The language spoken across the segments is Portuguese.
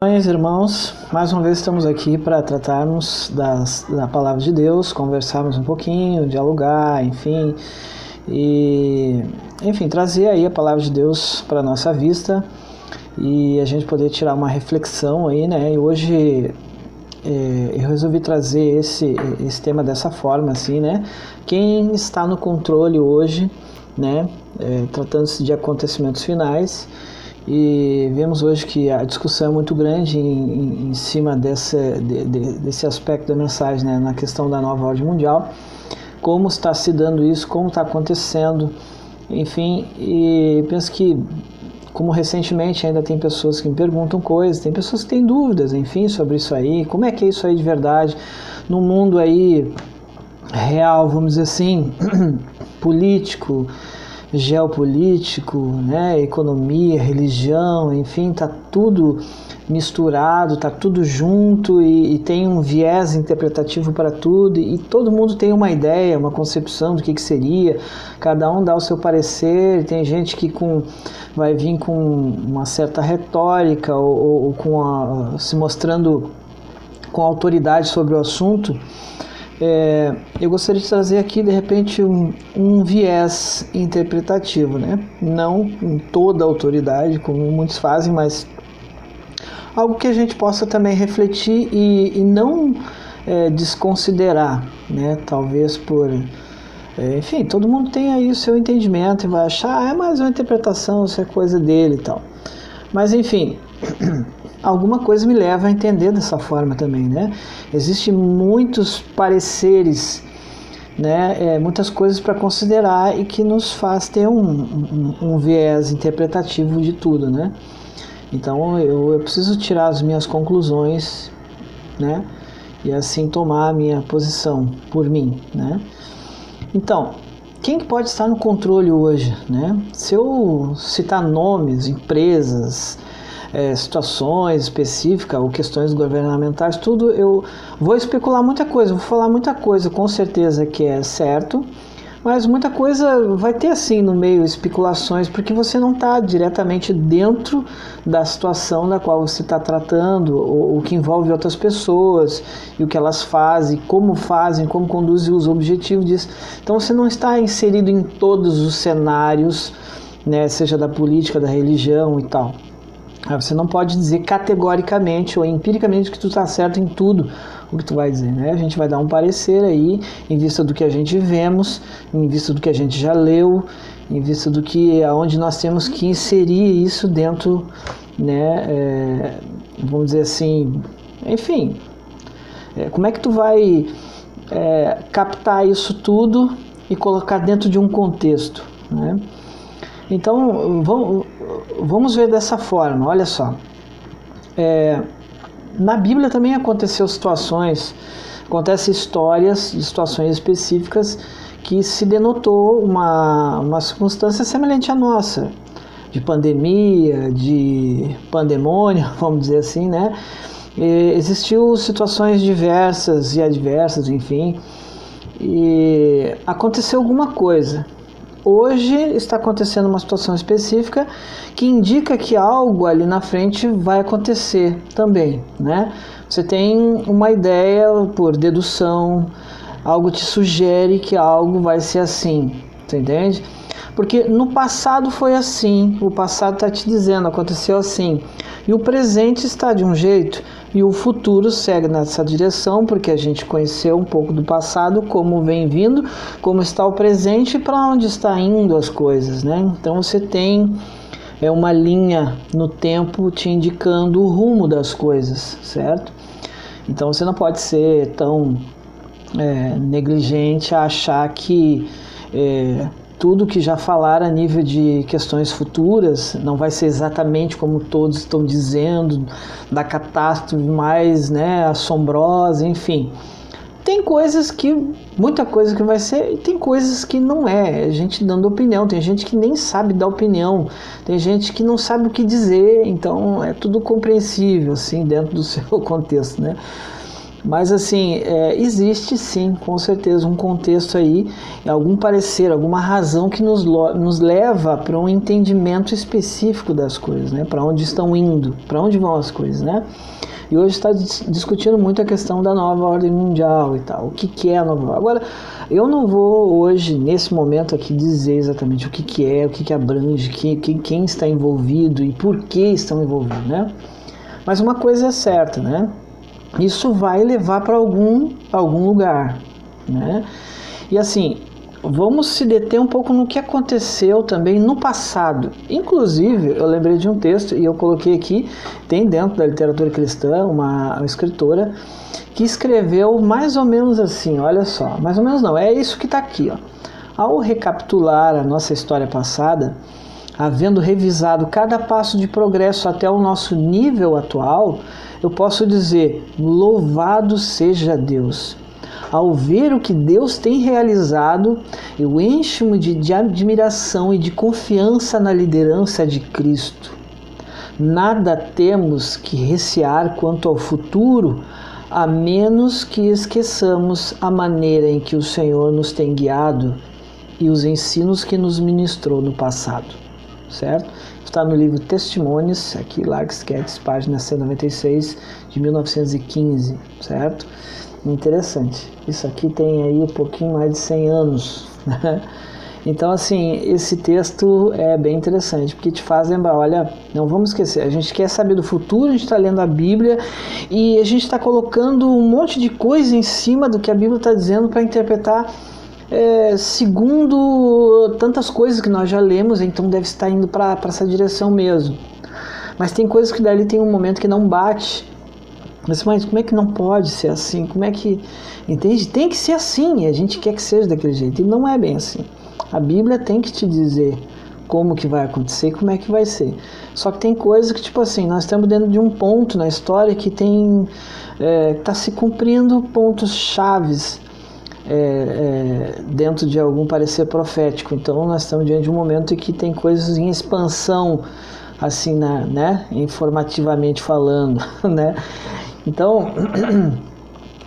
Irmãos, mais uma vez estamos aqui para tratarmos da Palavra de Deus, conversarmos um pouquinho, dialogar, trazer aí a Palavra de Deus para a nossa vista e a gente poder tirar uma reflexão aí, né? E hoje eu resolvi trazer esse tema dessa forma, assim, né? Quem está no controle hoje, né? Tratando-se de acontecimentos finais. E vemos hoje que a discussão é muito grande em cima desse aspecto da mensagem, né, na questão da nova ordem mundial, como está se dando isso, como está acontecendo, enfim, e penso que, como recentemente ainda tem pessoas que me perguntam coisas, tem pessoas que têm dúvidas, enfim, sobre isso aí, como é que é isso aí de verdade, no mundo aí real, vamos dizer assim, político, geopolítico, né, economia, religião, enfim, está tudo misturado, está tudo junto e tem um viés interpretativo para tudo e todo mundo tem uma ideia, uma concepção do que seria, cada um dá o seu parecer, tem gente que vai vir com uma certa retórica ou se mostrando com autoridade sobre o assunto. Eu gostaria de trazer aqui, de repente, um viés interpretativo, né? Não com toda a autoridade, como muitos fazem, mas algo que a gente possa também refletir e não desconsiderar, né? Talvez por... enfim, todo mundo tem aí o seu entendimento e vai achar, é mais uma interpretação, isso é coisa dele e tal. Mas, enfim... alguma coisa me leva a entender dessa forma também, né? Existem muitos pareceres, né? Muitas coisas para considerar e que nos faz ter um viés interpretativo de tudo, né? Então eu preciso tirar as minhas conclusões, né? E assim tomar a minha posição por mim, né? Então, quem que pode estar no controle hoje, né? Se eu citar nomes, empresas, situações específicas ou questões governamentais, tudo, eu vou especular muita coisa, vou falar muita coisa com certeza que é certo, mas muita coisa vai ter assim no meio especulações, porque você não está diretamente dentro da situação da qual você está tratando, ou que envolve outras pessoas, e o que elas fazem, como conduzem os objetivos disso. Então você não está inserido em todos os cenários, né, seja da política, da religião e tal. Você não pode dizer categoricamente ou empiricamente que tu está certo em tudo o que tu vai dizer, né? A gente vai dar um parecer aí em vista do que a gente vemos, em vista do que a gente já leu, em vista do que aonde nós temos que inserir isso dentro, né? Vamos dizer assim, enfim, como é que tu vai captar isso tudo e colocar dentro de um contexto, né? Então, vamos ver dessa forma, olha só. Na Bíblia também acontecem histórias de situações específicas que se denotou uma circunstância semelhante à nossa, de pandemia, de pandemônio, vamos dizer assim, né? Existiu situações diversas e adversas, enfim, e aconteceu alguma coisa. Hoje está acontecendo uma situação específica que indica que algo ali na frente vai acontecer também, né? Você tem uma ideia por dedução, algo te sugere que algo vai ser assim, você entende? Porque no passado foi assim, o passado está te dizendo, aconteceu assim, e o presente está de um jeito, e o futuro segue nessa direção, porque a gente conheceu um pouco do passado, como vem vindo, como está o presente e para onde está indo as coisas, né? Então você tem uma linha no tempo te indicando o rumo das coisas, certo? Então você não pode ser tão negligente a achar que tudo que já falaram a nível de questões futuras não vai ser exatamente como todos estão dizendo, da catástrofe mais, né, assombrosa, enfim. Tem muita coisa que vai ser e tem coisas que não é gente dando opinião, tem gente que nem sabe dar opinião, tem gente que não sabe o que dizer, então é tudo compreensível, assim, dentro do seu contexto, né? Mas assim, existe sim, com certeza, um contexto aí, algum parecer, alguma razão que nos leva para um entendimento específico das coisas, né? Para onde estão indo, para onde vão as coisas, né? E hoje está discutindo muito a questão da nova ordem mundial e tal. O que é a nova ordem? Agora, eu não vou hoje, nesse momento aqui, dizer exatamente o que é, o que abrange, quem está envolvido e por que estão envolvidos, né? Mas uma coisa é certa, né? Isso vai levar para algum lugar, né? E assim, vamos se deter um pouco no que aconteceu também no passado. Inclusive, eu lembrei de um texto e eu coloquei aqui, tem dentro da literatura cristã uma escritora que escreveu mais ou menos assim, olha só, mais ou menos não, é isso que está aqui, ó. Ao recapitular a nossa história passada, havendo revisado cada passo de progresso até o nosso nível atual, eu posso dizer, louvado seja Deus. Ao ver o que Deus tem realizado, eu encho-me de admiração e de confiança na liderança de Cristo. Nada temos que recear quanto ao futuro, a menos que esqueçamos a maneira em que o Senhor nos tem guiado e os ensinos que nos ministrou no passado. Certo? Está no livro Testemunhos, aqui, Largs Cats, página 196, de 1915, certo? Interessante. Isso aqui tem aí um pouquinho mais de 100 anos, né? Então, assim, esse texto é bem interessante, porque te faz lembrar, olha, não vamos esquecer, a gente quer saber do futuro, a gente está lendo a Bíblia e a gente está colocando um monte de coisa em cima do que a Bíblia está dizendo para interpretar segundo tantas coisas que nós já lemos, então deve estar indo para essa direção mesmo. Mas tem coisas que dali tem um momento que não bate. Mas como é que não pode ser assim? Como é que... Entende? Tem que ser assim, a gente quer que seja daquele jeito. E não é bem assim. A Bíblia tem que te dizer como que vai acontecer e como é que vai ser. Só que tem coisas que, tipo assim, nós estamos dentro de um ponto na história que tem... está se cumprindo pontos chaves dentro de algum parecer profético. Então nós estamos diante de um momento em que tem coisas em expansão, assim, né, informativamente falando, né? Então,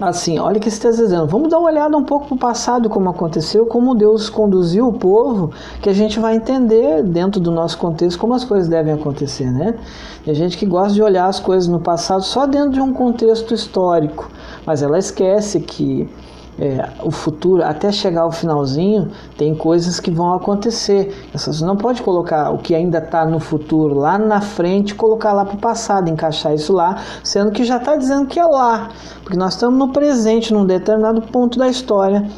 assim, olha o que você está dizendo. Vamos dar uma olhada um pouco para o passado, como aconteceu, como Deus conduziu o povo, que a gente vai entender dentro do nosso contexto como as coisas devem acontecer, né? Tem gente que gosta de olhar as coisas no passado só dentro de um contexto histórico, mas ela esquece que o futuro, até chegar ao finalzinho, tem coisas que vão acontecer. Você não pode colocar o que ainda está no futuro lá na frente, colocar lá para o passado, encaixar isso lá, sendo que já está dizendo que é lá, porque nós estamos no presente, num determinado ponto da história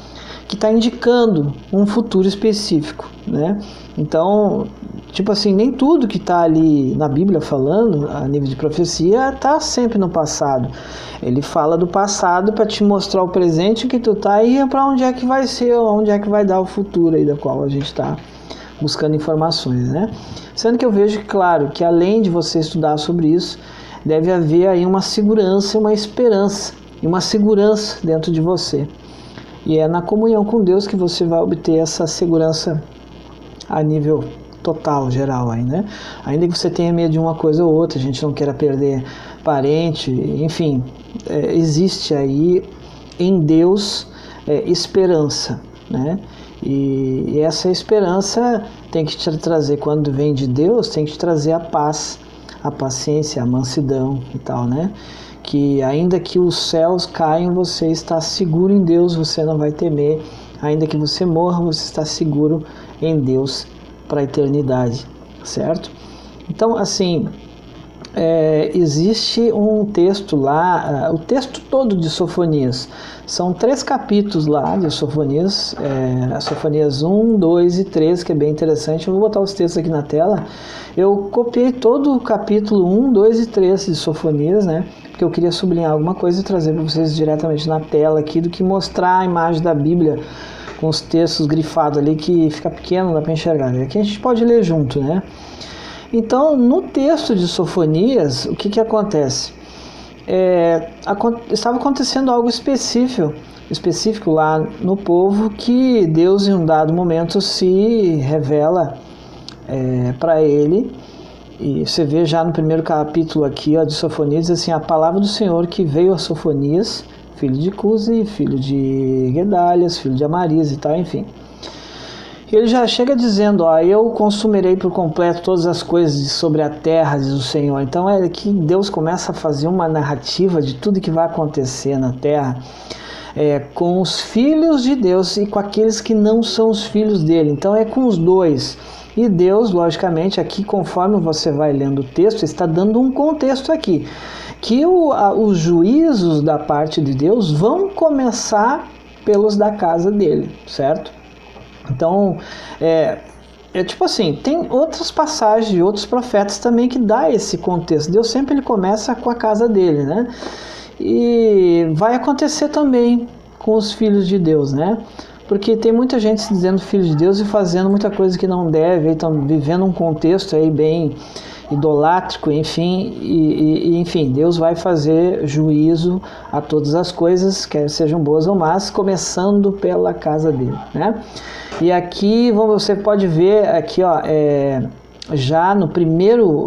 que está indicando um futuro específico, né? Então, tipo assim, nem tudo que está ali na Bíblia falando, a nível de profecia, está sempre no passado. Ele fala do passado para te mostrar o presente que tu está e para onde é que vai ser, onde é que vai dar o futuro aí da qual a gente está buscando informações, né? Sendo que eu vejo, claro, que além de você estudar sobre isso, deve haver aí uma segurança, uma esperança e uma segurança dentro de você. E é na comunhão com Deus que você vai obter essa segurança a nível total, geral aí, né? Ainda que você tenha medo de uma coisa ou outra, a gente não queira perder parente, enfim, existe aí em Deus esperança, né? E essa esperança tem que te trazer, quando vem de Deus, tem que te trazer a paz, a paciência, a mansidão e tal, né? Que ainda que os céus caiam, você está seguro em Deus, você não vai temer. Ainda que você morra, você está seguro em Deus para a eternidade, certo? Então, assim, existe um texto lá, o texto todo de Sofonias, são 3 capítulos lá de Sofonias, Sofonias 1, 2 e 3, que é bem interessante. Eu vou botar os textos aqui na tela. Eu copiei todo o capítulo 1, 2 e 3 de Sofonias, né? Porque eu queria sublinhar alguma coisa e trazer para vocês diretamente na tela aqui, do que mostrar a imagem da Bíblia com os textos grifados ali, que fica pequeno, não dá para enxergar. Aqui a gente pode ler junto, né? Então, no texto de Sofonias, o que acontece? Estava acontecendo algo específico lá no povo, que Deus em um dado momento se revela para ele. E você vê já no primeiro capítulo aqui, ó, de Sofonias, assim, a palavra do Senhor que veio a Sofonias, filho de Cusi, filho de Gedalias, filho de Amarias e tal, enfim. Ele já chega dizendo, eu consumirei por completo todas as coisas sobre a terra, diz o Senhor. Então é que Deus começa a fazer uma narrativa de tudo que vai acontecer na terra, com os filhos de Deus e com aqueles que não são os filhos dele. Então é com os dois. E Deus, logicamente, aqui conforme você vai lendo o texto, está dando um contexto aqui, que os juízos da parte de Deus vão começar pelos da casa dele, certo? Então, tipo assim, tem outras passagens de outros profetas também que dá esse contexto. Deus sempre ele começa com a casa dele, né? E vai acontecer também com os filhos de Deus, né? Porque tem muita gente se dizendo filho de Deus e fazendo muita coisa que não deve, estão vivendo um contexto aí bem idolátrico, enfim, enfim, Deus vai fazer juízo a todas as coisas, quer sejam boas ou más, começando pela casa dele, né? E aqui você pode ver aqui, já no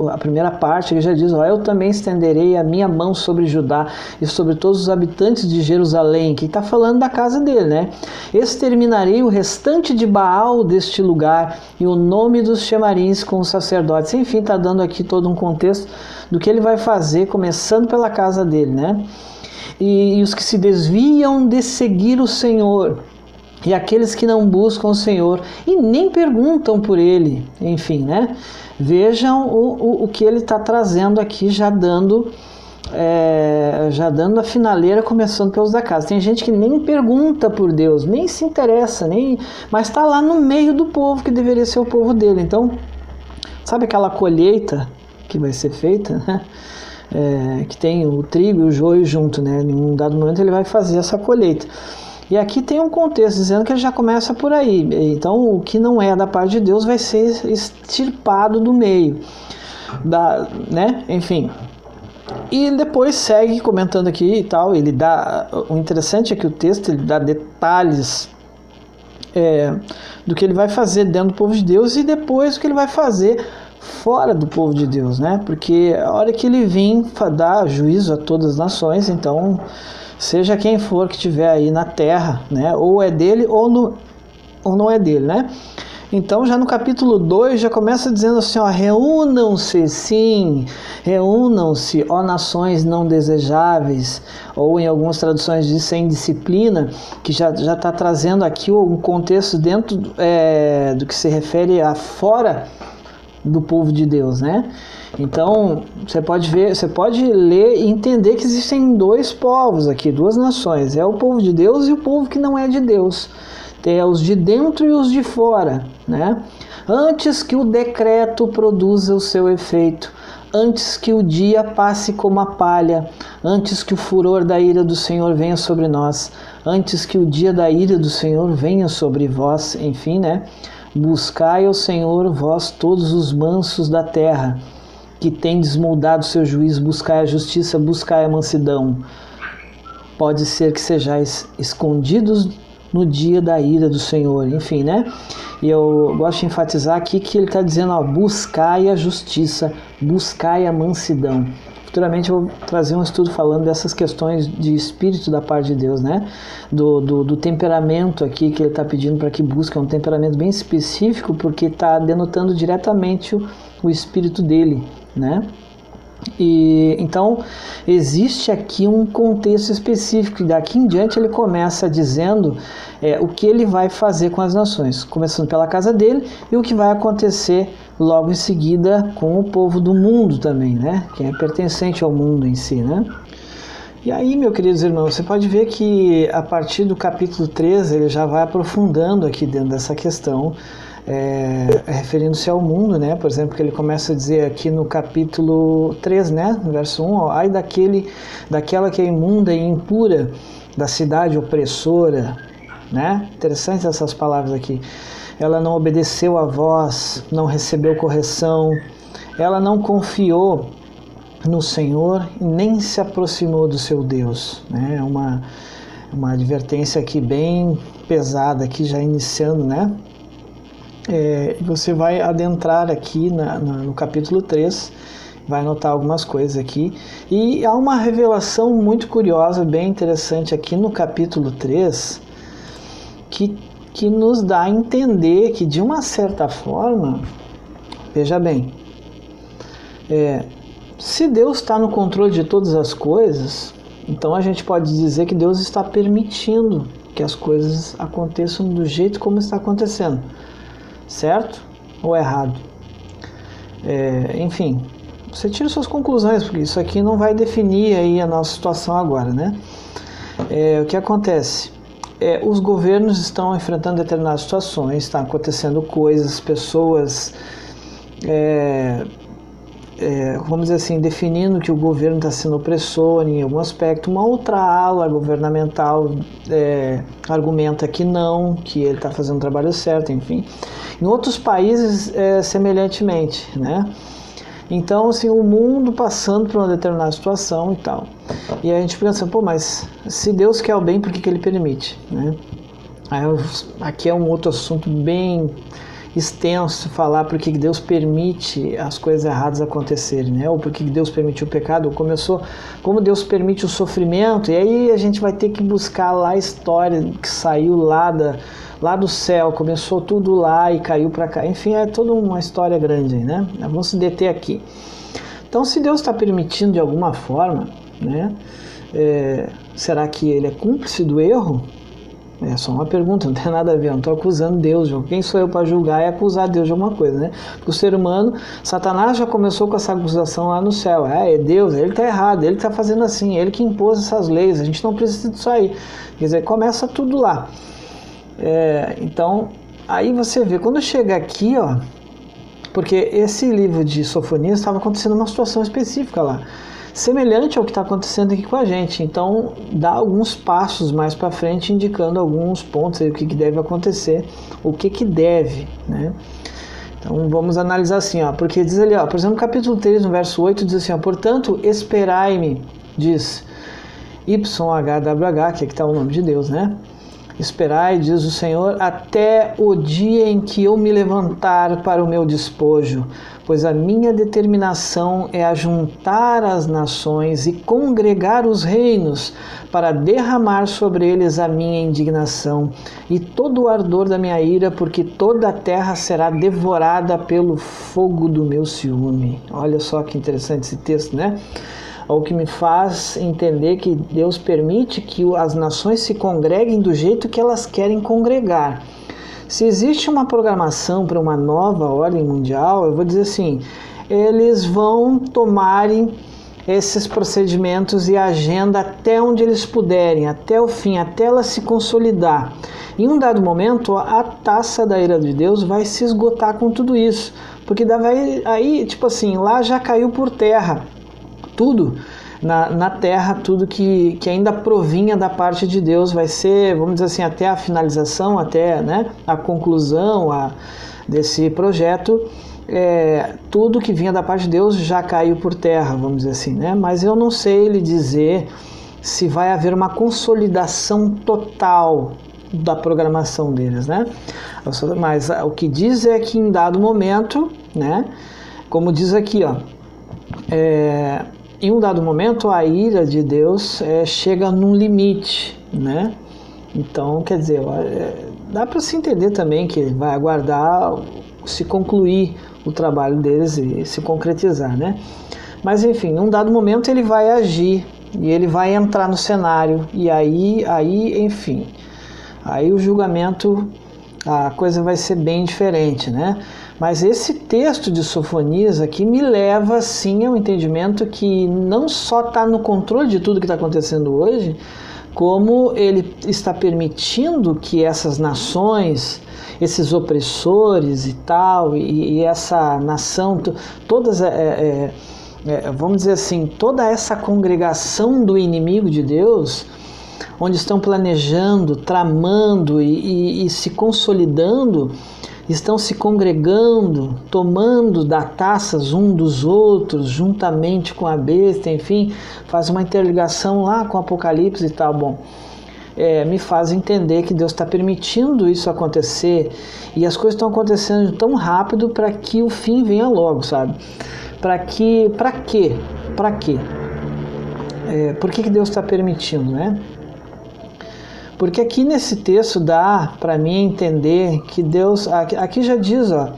a primeira parte, ele já diz, eu também estenderei a minha mão sobre Judá e sobre todos os habitantes de Jerusalém, que está falando da casa dele, né? Exterminarei o restante de Baal deste lugar e o nome dos chamarins com os sacerdotes. Enfim, está dando aqui todo um contexto do que ele vai fazer, começando pela casa dele, né? E os que se desviam de seguir o Senhor, e aqueles que não buscam o Senhor e nem perguntam por Ele, enfim, né? Vejam o que ele está trazendo aqui, já dando a finaleira, começando pelos da casa. Tem gente que nem pergunta por Deus, nem se interessa, mas está lá no meio do povo que deveria ser o povo dele. Então, sabe aquela colheita que vai ser feita, né? Que tem o trigo e o joio junto, né? Em um dado momento ele vai fazer essa colheita. E aqui tem um contexto dizendo que ele já começa por aí. Então, o que não é da parte de Deus vai ser extirpado do meio, né? Enfim. E depois segue comentando aqui e tal. Ele dá. O interessante é que o texto ele dá detalhes do que ele vai fazer dentro do povo de Deus e depois o que ele vai fazer fora do povo de Deus, né? Porque a hora que ele vir dar juízo a todas as nações, então, seja quem for que estiver aí na terra, né? Ou é dele ou não é dele, né? Então, já no capítulo 2, já começa dizendo assim, reúnam-se, sim, reúnam-se, ó nações não desejáveis, ou em algumas traduções diz sem disciplina, que já está trazendo aqui um contexto dentro do que se refere a fora do povo de Deus, né? Então, você pode ler e entender que existem dois povos aqui, duas nações, o povo de Deus e o povo que não é de Deus. Tem os de dentro e os de fora, né? Antes que o decreto produza o seu efeito, antes que o dia passe como a palha, antes que o furor da ira do Senhor venha sobre nós, antes que o dia da ira do Senhor venha sobre vós, enfim, né? Buscai ao Senhor, vós todos os mansos da terra, que tendes moldado seu juízo, buscai a justiça, buscai a mansidão. Pode ser que sejais escondidos no dia da ira do Senhor, enfim, né? E eu gosto de enfatizar aqui que ele está dizendo, buscai a justiça, buscai a mansidão. Futuramente eu vou trazer um estudo falando dessas questões de espírito da parte de Deus, né? Do temperamento aqui que ele está pedindo para que busque, é um temperamento bem específico, porque está denotando diretamente o espírito dele, né? E então existe aqui um contexto específico, e daqui em diante ele começa dizendo o que ele vai fazer com as nações, começando pela casa dele, e o que vai acontecer logo em seguida com o povo do mundo também, né? Que é pertencente ao mundo em si, né? E aí, meus queridos irmãos, você pode ver que a partir do capítulo 13 ele já vai aprofundando aqui dentro dessa questão, referindo-se ao mundo, né? Por exemplo, que ele começa a dizer aqui no capítulo 3, né? No verso 1, ai daquela que é imunda e impura, da cidade opressora, né? Interessante essas palavras aqui. Ela não obedeceu a voz, não recebeu correção, ela não confiou no Senhor e nem se aproximou do seu Deus, né? Uma advertência aqui bem pesada, aqui já iniciando, né? Você vai adentrar aqui no capítulo 3 vai notar algumas coisas aqui. E há uma revelação muito curiosa, bem interessante aqui no capítulo 3, que nos dá a entender que, de uma certa forma, veja bem, se Deus está no controle de todas as coisas, então a gente pode dizer que Deus está permitindo que as coisas aconteçam do jeito como está acontecendo, certo ou errado? Enfim, você tira suas conclusões, porque isso aqui não vai definir aí a nossa situação agora, né? O que acontece? Os governos estão enfrentando determinadas situações, está acontecendo coisas, pessoas, vamos dizer assim, definindo que o governo está sendo opressor em algum aspecto. Uma outra ala governamental argumenta que não, que ele está fazendo o trabalho certo, enfim. Em outros países, semelhantemente, né? Então, assim, o mundo passando por uma determinada situação e tal. E a gente pensa, mas se Deus quer o bem, por que ele permite, né? Aqui é um outro assunto bem extenso, falar por que Deus permite as coisas erradas acontecerem, né? Ou por que Deus permitiu o pecado, como Deus permite o sofrimento. E aí a gente vai ter que buscar lá a história que saiu lá do céu, começou tudo lá e caiu para cá. Enfim, é toda uma história grande, né? Vamos se deter aqui. Então, se Deus está permitindo de alguma forma, né? Será que ele é cúmplice do erro? É só uma pergunta, não tem nada a ver, eu não estou acusando Deus. Quem sou eu para julgar e acusar Deus de alguma coisa, né? Porque o ser humano, Satanás já começou com essa acusação lá no céu. É Deus, ele está errado, ele está fazendo assim, ele que impôs essas leis, a gente não precisa disso aí. Quer dizer, começa tudo lá. Então, aí você vê, quando chega aqui, ó, porque esse livro de Sofonias estava acontecendo uma situação específica lá, semelhante ao que está acontecendo aqui com a gente. Então, dá alguns passos mais para frente, indicando alguns pontos aí, o que deve acontecer, o que deve, né? Então, vamos analisar assim, ó, porque diz ali, ó, por exemplo, no capítulo 3, no verso 8, diz assim, ó, portanto, esperai-me, diz YHWH, que aqui está o nome de Deus, né? Esperai, diz o Senhor, até o dia em que eu me levantar para o meu despojo, pois a minha determinação é ajuntar as nações e congregar os reinos, para derramar sobre eles a minha indignação e todo o ardor da minha ira, porque toda a terra será devorada pelo fogo do meu ciúme. Olha só que interessante esse texto, né? O que me faz entender que Deus permite que as nações se congreguem do jeito que elas querem congregar. Se existe uma programação para uma nova ordem mundial, eu vou dizer assim, eles vão tomarem esses procedimentos e a agenda até onde eles puderem, até o fim, até ela se consolidar. Em um dado momento, a taça da ira de Deus vai se esgotar com tudo isso, porque aí, tipo assim, lá já caiu por terra. Tudo na terra, tudo que ainda provinha da parte de Deus vai ser, vamos dizer assim, até a finalização, até, né, a conclusão desse projeto, tudo que vinha da parte de Deus já caiu por terra, vamos dizer assim, né? Mas eu não sei lhe dizer se vai haver uma consolidação total da programação deles, né? Mas o que diz é que em dado momento, né, como diz aqui, ó, em um dado momento a ira de Deus chega num limite, né? Então, quer dizer, dá para se entender também que ele vai aguardar se concluir o trabalho deles e se concretizar, né? Mas enfim, em um dado momento ele vai agir e ele vai entrar no cenário e aí enfim, aí o julgamento, a coisa vai ser bem diferente, né? Mas esse texto de Sofonias aqui me leva, sim, ao entendimento que não só está no controle de tudo que está acontecendo hoje, como ele está permitindo que essas nações, esses opressores e tal, e essa nação, todas, vamos dizer assim, toda essa congregação do inimigo de Deus, onde estão planejando, tramando e se consolidando, estão se congregando, tomando da taças um dos outros, juntamente com a besta, enfim, faz uma interligação lá com o Apocalipse e tal. Bom, me faz entender que Deus está permitindo isso acontecer e as coisas estão acontecendo tão rápido para que o fim venha logo, sabe? Para quê? Por que Deus está permitindo, né? Porque aqui nesse texto dá para mim entender que Deus, aqui já diz, ó,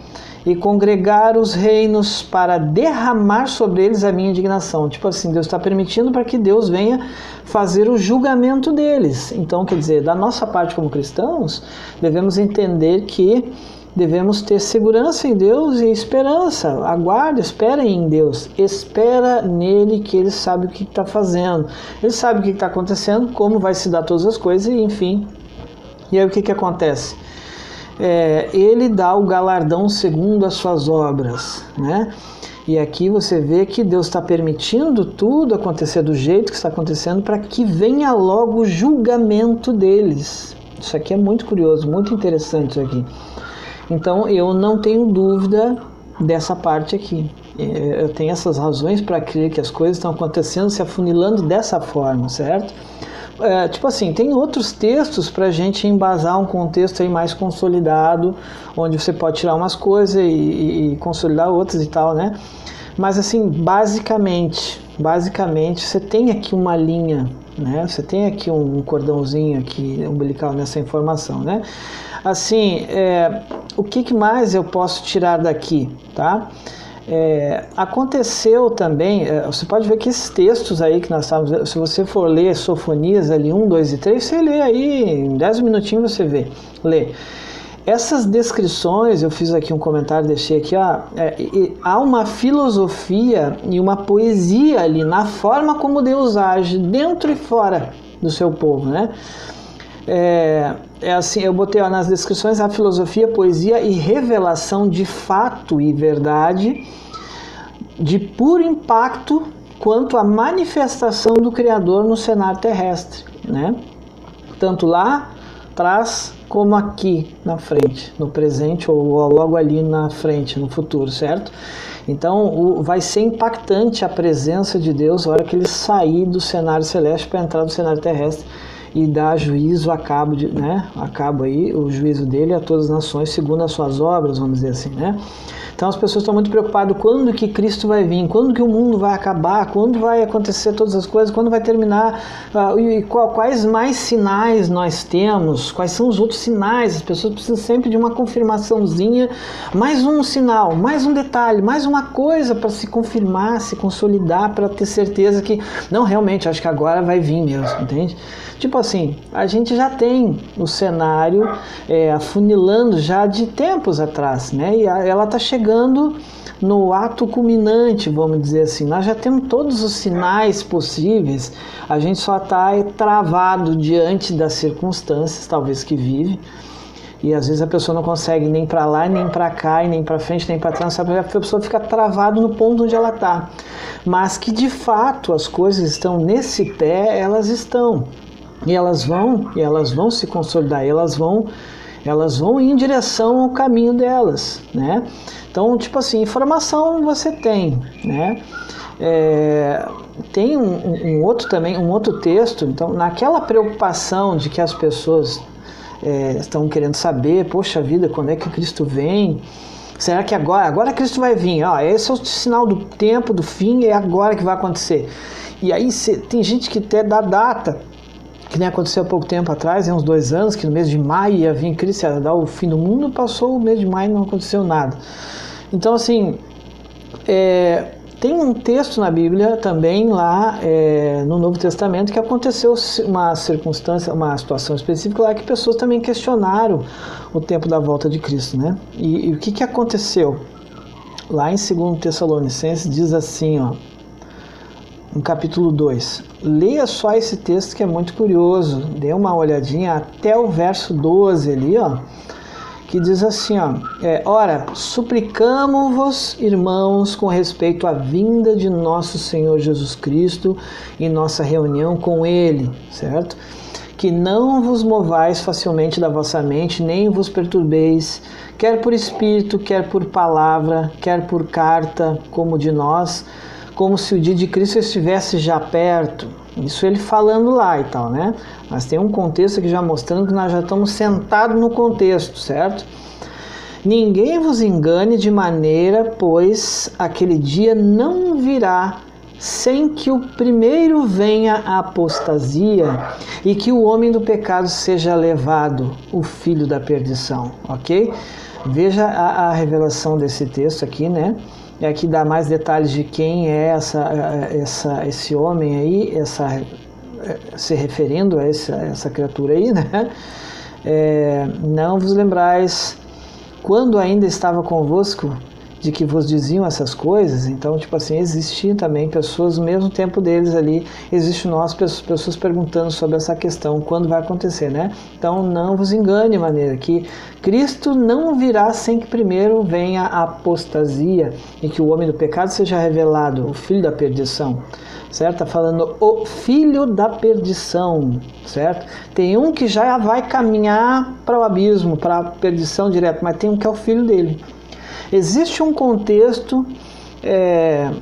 e congregar os reinos para derramar sobre eles a minha indignação. Tipo assim, Deus está permitindo para que Deus venha fazer o julgamento deles. Então, quer dizer, da nossa parte como cristãos, devemos entender que devemos ter segurança em Deus e esperança. Aguarde, espere em Deus. Espera nele, que ele sabe o que está fazendo. Ele sabe o que está acontecendo, como vai se dar todas as coisas, e enfim. E aí o que acontece? Ele dá o galardão segundo as suas obras, né? E aqui você vê que Deus está permitindo tudo acontecer do jeito que está acontecendo para que venha logo o julgamento deles. Isso aqui é muito curioso, muito interessante isso aqui. Então eu não tenho dúvida dessa parte aqui. Eu tenho essas razões para crer que as coisas estão acontecendo, se afunilando dessa forma, certo? Tipo assim, tem outros textos para a gente embasar um contexto aí mais consolidado, onde você pode tirar umas coisas e consolidar outras e tal, né? Mas assim, basicamente, você tem aqui uma linha, né? Você tem aqui um cordãozinho aqui umbilical nessa informação, né? Assim, o que mais eu posso tirar daqui, tá? Aconteceu também, você pode ver que esses textos aí que nós estávamos, se você for ler Sofonias ali 1, 2 e 3, você lê aí, em 10 minutinhos você lê. Essas descrições, eu fiz aqui um comentário, deixei aqui, há uma filosofia e uma poesia ali na forma como Deus age dentro e fora do seu povo, né? Assim, eu botei nas descrições a filosofia, poesia e revelação de fato e verdade de puro impacto quanto à manifestação do Criador no cenário terrestre, né? Tanto lá atrás como aqui na frente, no presente ou logo ali na frente, no futuro, certo? Então vai ser impactante a presença de Deus na hora que ele sair do cenário celeste para entrar no cenário terrestre e dar juízo a cabo aí o juízo dele a todas as nações segundo as suas obras, vamos dizer assim, né? Então as pessoas estão muito preocupadas quando que Cristo vai vir, quando que o mundo vai acabar, quando vai acontecer todas as coisas, quando vai terminar, e quais mais sinais nós temos, quais são os outros sinais. As pessoas precisam sempre de uma confirmaçãozinha, mais um sinal, mais um detalhe, mais uma coisa para se confirmar, se consolidar, para ter certeza que, não, realmente, acho que agora vai vir mesmo, entende? Tipo assim, a gente já tem o cenário afunilando já de tempos atrás, né? E ela está chegando no ato culminante, vamos dizer assim. Nós já temos todos os sinais possíveis, a gente só está travado diante das circunstâncias, talvez, que vive. E às vezes a pessoa não consegue nem para lá, nem para cá, e nem para frente, nem para trás, sabe? A pessoa fica travada no ponto onde ela está. Mas que de fato as coisas estão nesse pé, elas estão. E elas vão se consolidar, elas vão ir em direção ao caminho delas, né? Então, tipo assim, informação você tem, né? Tem um outro texto, então, naquela preocupação de que as pessoas estão querendo saber, poxa vida, quando é que Cristo vem? Será que agora Cristo vai vir? Esse é o sinal do tempo, do fim, é agora que vai acontecer. E aí tem gente que até dá data, que nem aconteceu há pouco tempo atrás, uns 2 anos, que no mês de maio ia vir Cristo, ia dar o fim do mundo, passou o mês de maio e não aconteceu nada. Então, assim, tem um texto na Bíblia também lá no Novo Testamento que aconteceu uma circunstância, uma situação específica lá que pessoas também questionaram o tempo da volta de Cristo, né? E o que aconteceu? Lá em 2 Tessalonicenses diz assim, no capítulo 2. Leia só esse texto que é muito curioso. Dê uma olhadinha até o verso 12 ali, que diz assim, ora, suplicamo-vos, irmãos, com respeito à vinda de nosso Senhor Jesus Cristo e nossa reunião com Ele, certo? Que não vos movais facilmente da vossa mente, nem vos perturbeis, quer por espírito, quer por palavra, quer por carta, como de nós, como se o dia de Cristo estivesse já perto. Isso ele falando lá e tal, né? Mas tem um contexto aqui já mostrando que nós já estamos sentados no contexto, certo? Ninguém vos engane de maneira, pois aquele dia não virá sem que o primeiro venha a apostasia e que o homem do pecado seja levado, o filho da perdição, ok? Veja a revelação desse texto aqui, né? E aqui dá mais detalhes de quem é esse homem aí, se referindo a essa criatura aí, né? Não vos lembrais quando ainda estava convosco de que vos diziam essas coisas. Então, tipo assim, existiam também pessoas no mesmo tempo deles ali, existe nós, pessoas perguntando sobre essa questão, quando vai acontecer, né? Então, não vos engane de maneira que Cristo não virá sem que primeiro venha a apostasia e que o homem do pecado seja revelado, o filho da perdição, certo? Está falando o filho da perdição, certo? Tem um que já vai caminhar para o abismo, para a perdição direto, mas tem um que é o filho dele. Existe um contexto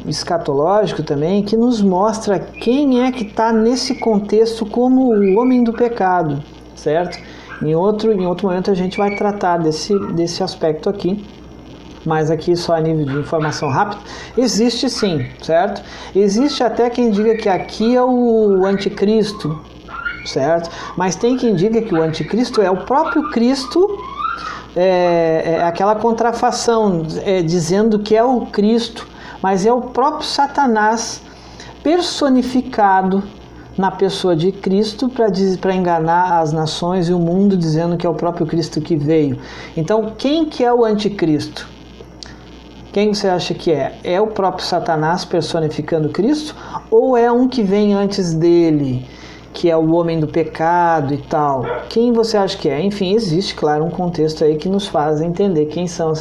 escatológico também que nos mostra quem é que está nesse contexto como o homem do pecado, certo? Em outro momento a gente vai tratar desse aspecto aqui, mas aqui só a nível de informação rápida, existe sim, certo? Existe até quem diga que aqui é o anticristo, certo? Mas tem quem diga que o anticristo é o próprio Cristo, aquela contrafação, dizendo que é o Cristo, mas é o próprio Satanás personificado na pessoa de Cristo para enganar as nações e o mundo, dizendo que é o próprio Cristo que veio. Então, quem que é o anticristo? Quem você acha que é? É o próprio Satanás personificando Cristo? Ou é um que vem antes dele, que é o homem do pecado e tal? Quem você acha que é? Enfim, existe, claro, um contexto aí que nos faz entender quem são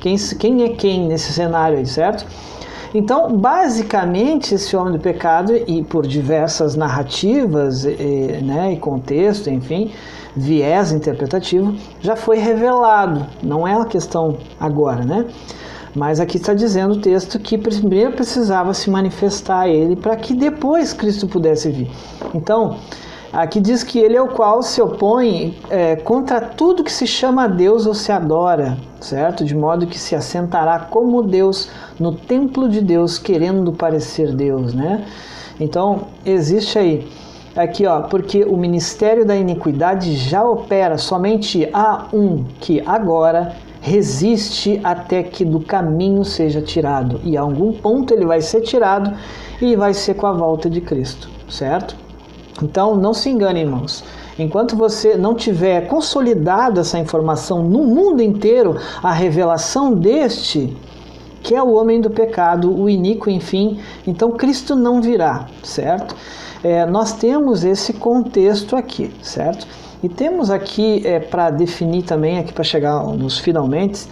quem é quem nesse cenário aí, certo? Então, basicamente, esse homem do pecado, e por diversas narrativas, né, e contexto, enfim, viés interpretativo, já foi revelado. Não é uma questão agora, né? Mas aqui está dizendo o texto que primeiro precisava se manifestar a ele para que depois Cristo pudesse vir. Então, aqui diz que ele é o qual se opõe contra tudo que se chama Deus ou se adora, certo? De modo que se assentará como Deus no templo de Deus, querendo parecer Deus, né? Então, existe aí, aqui ó, porque o ministério da iniquidade já opera, somente há um que agora resiste até que do caminho seja tirado, e a algum ponto ele vai ser tirado e vai ser com a volta de Cristo, certo? Então não se engane, irmãos, enquanto você não tiver consolidado essa informação no mundo inteiro, a revelação deste, que é o homem do pecado, o iníquo, enfim, então Cristo não virá, certo? Nós temos esse contexto aqui, certo? E temos aqui, para definir também, aqui para chegar nos finalmente,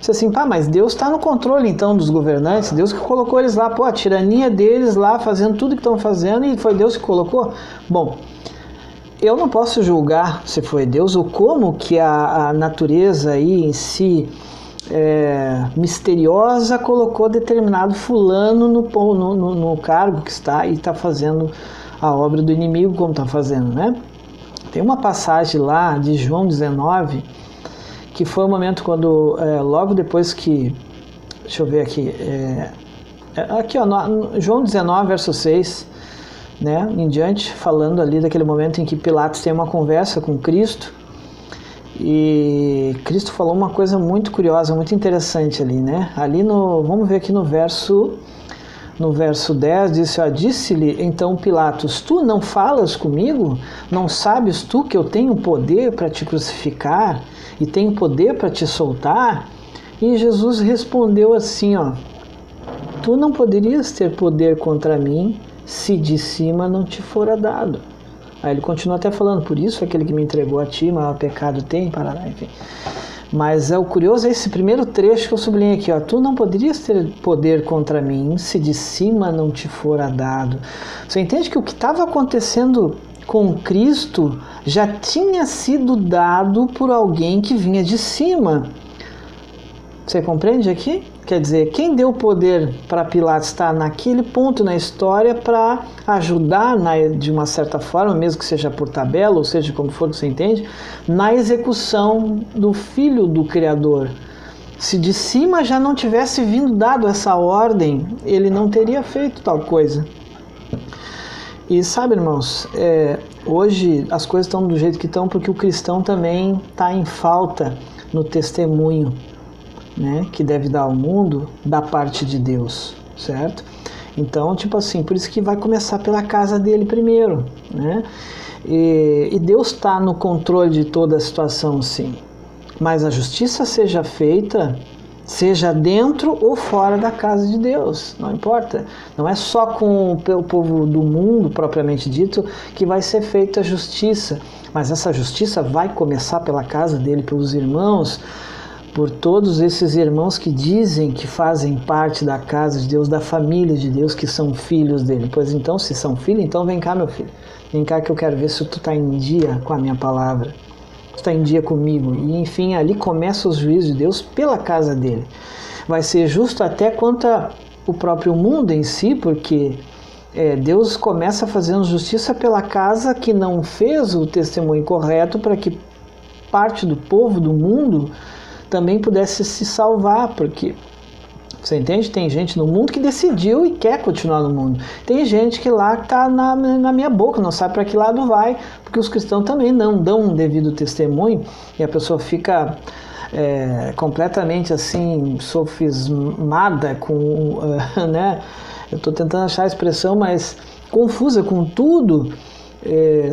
assim, mas Deus está no controle então dos governantes, Deus que colocou eles lá, a tirania deles lá, fazendo tudo que estão fazendo, e foi Deus que colocou? Bom, eu não posso julgar se foi Deus ou como que a natureza aí em si, misteriosa, colocou determinado fulano no cargo que está e está fazendo a obra do inimigo como está fazendo, né? Tem uma passagem lá de João 19, que foi o momento quando, logo depois que, deixa eu ver aqui, aqui ó, João 19, verso 6, né, em diante, falando ali daquele momento em que Pilatos tem uma conversa com Cristo, e Cristo falou uma coisa muito curiosa, muito interessante ali, né, vamos ver aqui no verso 10, disse-lhe então Pilatos, tu não falas comigo? Não sabes tu que eu tenho poder para te crucificar e tenho poder para te soltar? E Jesus respondeu assim, ó, tu não poderias ter poder contra mim se de cima não te fora dado. Aí ele continua até falando, por isso aquele que me entregou a ti, maior pecado tem, parará, enfim. Mas o curioso é esse primeiro trecho que eu sublinhei aqui, ó. Tu não poderias ter poder contra mim se de cima não te fora dado. Você entende que o que estava acontecendo com Cristo já tinha sido dado por alguém que vinha de cima. Você compreende aqui? Quer dizer, quem deu poder para Pilatos estar naquele ponto na história para ajudar, de uma certa forma, mesmo que seja por tabela, ou seja, como for que você entende, na execução do Filho do Criador? Se de cima já não tivesse vindo dado essa ordem, ele não teria feito tal coisa. E sabe, irmãos, hoje as coisas estão do jeito que estão porque o cristão também está em falta no testemunho, né, que deve dar ao mundo da parte de Deus, certo? Então, tipo assim, por isso que vai começar pela casa dele primeiro, né? E Deus está no controle de toda a situação, sim. Mas a justiça seja feita, seja dentro ou fora da casa de Deus, não importa. Não é só com o povo do mundo, propriamente dito, que vai ser feita a justiça. Mas essa justiça vai começar pela casa dele, pelos irmãos, por todos esses irmãos que dizem que fazem parte da casa de Deus, da família de Deus, que são filhos dele. Pois então, se são filhos, então vem cá, meu filho. Vem cá que eu quero ver se tu está em dia com a minha palavra. Tu está em dia comigo. E enfim, ali começa os juízos de Deus pela casa dele. Vai ser justo até quanto o próprio mundo em si, porque Deus começa fazendo justiça pela casa que não fez o testemunho correto para que parte do povo, do mundo, também pudesse se salvar, porque, você entende? Tem gente no mundo que decidiu e quer continuar no mundo. Tem gente que lá está na minha boca, não sabe para que lado vai, porque os cristãos também não dão um devido testemunho e a pessoa fica completamente assim, sofismada com, né? Eu estou tentando achar a expressão, mas confusa com tudo,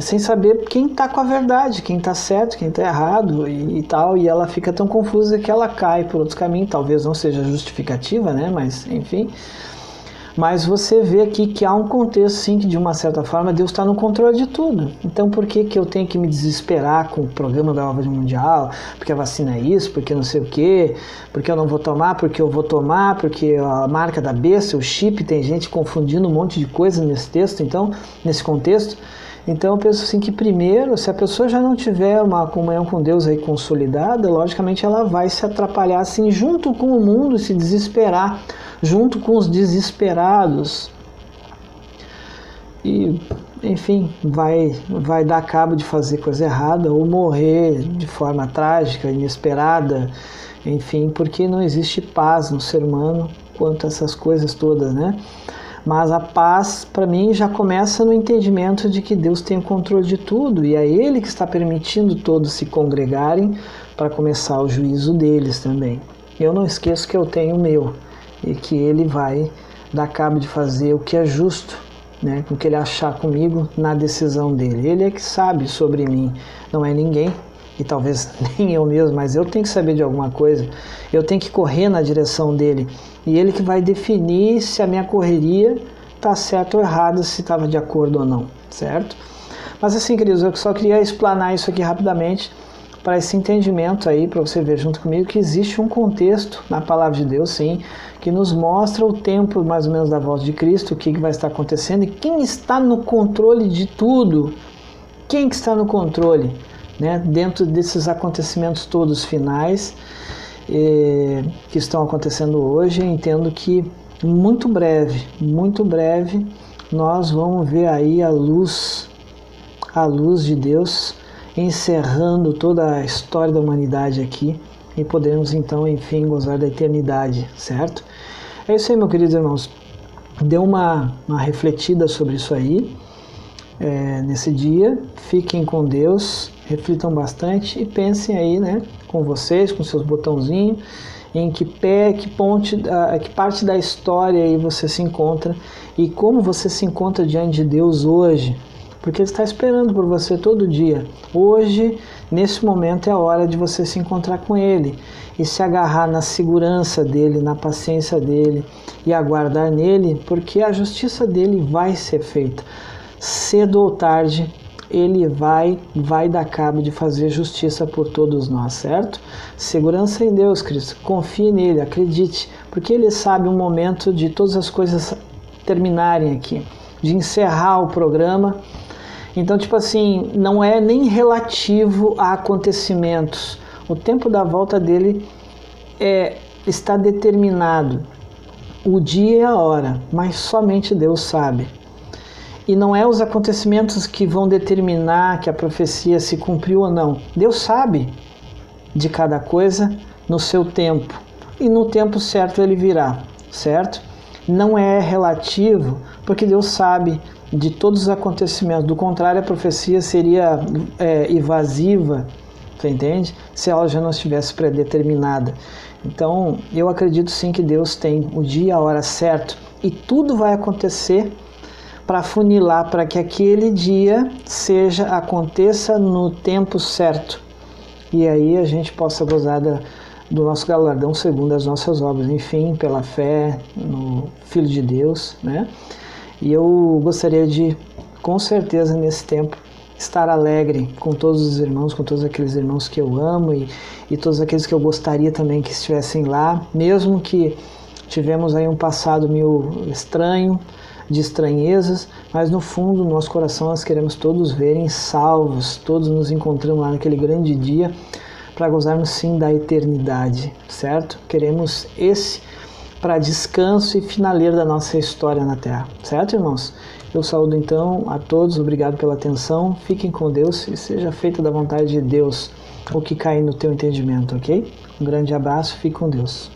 sem saber quem está com a verdade, quem está certo, quem está errado e tal, e ela fica tão confusa que ela cai por outros caminhos. Talvez não seja justificativa, né? Mas enfim. Mas você vê aqui que há um contexto, sim, que de uma certa forma Deus está no controle de tudo. Então por que eu tenho que me desesperar com o programa da Ordem Mundial? Porque a vacina é isso, porque não sei o quê, porque eu não vou tomar, porque eu vou tomar, porque a marca da besta, o chip, tem gente confundindo um monte de coisa nesse texto, então, nesse contexto. Então eu penso assim que primeiro, se a pessoa já não tiver uma comunhão com Deus aí consolidada, logicamente ela vai se atrapalhar assim junto com o mundo, se desesperar, junto com os desesperados. E, enfim, vai dar cabo de fazer coisa errada ou morrer de forma trágica, inesperada, enfim, porque não existe paz no ser humano quanto a essas coisas todas, né? Mas a paz, para mim, já começa no entendimento de que Deus tem o controle de tudo e é Ele que está permitindo todos se congregarem para começar o juízo deles também. Eu não esqueço que eu tenho o meu e que Ele vai dar cabo de fazer o que é justo, né, com o que Ele achar comigo na decisão dEle. Ele é que sabe sobre mim, não é ninguém. E talvez nem eu mesmo, mas eu tenho que saber de alguma coisa, eu tenho que correr na direção dele, e ele que vai definir se a minha correria está certa ou errada, se estava de acordo ou não, certo? Mas assim, queridos, eu só queria explanar isso aqui rapidamente, para esse entendimento aí, para você ver junto comigo que existe um contexto na palavra de Deus, sim, que nos mostra o tempo mais ou menos da volta de Cristo, o que vai estar acontecendo e quem está no controle de tudo, quem que está no controle, né, dentro desses acontecimentos todos finais que estão acontecendo hoje. Eu entendo que muito breve, nós vamos ver aí a luz de Deus encerrando toda a história da humanidade aqui e podemos então, enfim, gozar da eternidade, certo? É isso aí, meus queridos irmãos. Dê uma refletida sobre isso aí nesse dia. Fiquem com Deus, reflitam bastante e pensem aí, né, com vocês, com seus botãozinhos, em que parte da história aí você se encontra e como você se encontra diante de Deus hoje, porque Ele está esperando por você todo dia. Hoje, nesse momento, é a hora de você se encontrar com Ele e se agarrar na segurança dEle, na paciência dEle e aguardar nele, porque a justiça dEle vai ser feita. Cedo ou tarde, Ele vai dar cabo de fazer justiça por todos nós, certo? Segurança em Deus, Cristo. Confie nele, acredite, porque Ele sabe o momento de todas as coisas terminarem aqui, de encerrar o programa. Então, tipo assim, não é nem relativo a acontecimentos. O tempo da volta dele está determinado o dia e a hora, mas somente Deus sabe. E não é os acontecimentos que vão determinar que a profecia se cumpriu ou não. Deus sabe de cada coisa no seu tempo. E no tempo certo ele virá, certo? Não é relativo, porque Deus sabe de todos os acontecimentos. Do contrário, a profecia seria evasiva, você entende? Se ela já não estivesse predeterminada. Então, eu acredito sim que Deus tem o dia e a hora certo. E tudo vai acontecer para funilar para que aquele dia aconteça no tempo certo. E aí a gente possa gozar do nosso galardão segundo as nossas obras, enfim, pela fé no Filho de Deus, né? E eu gostaria de, com certeza, nesse tempo, estar alegre com todos os irmãos, com todos aqueles irmãos que eu amo e todos aqueles que eu gostaria também que estivessem lá, mesmo que tivemos aí um passado meio estranho, de estranhezas, mas no fundo, no nosso coração, nós queremos todos verem salvos, todos nos encontramos lá naquele grande dia para gozarmos sim da eternidade, certo? Queremos esse para descanso e finaleiro da nossa história na Terra, certo, irmãos? Eu saúdo então a todos, obrigado pela atenção, fiquem com Deus e seja feita da vontade de Deus o que cair no teu entendimento, ok? Um grande abraço, fique com Deus.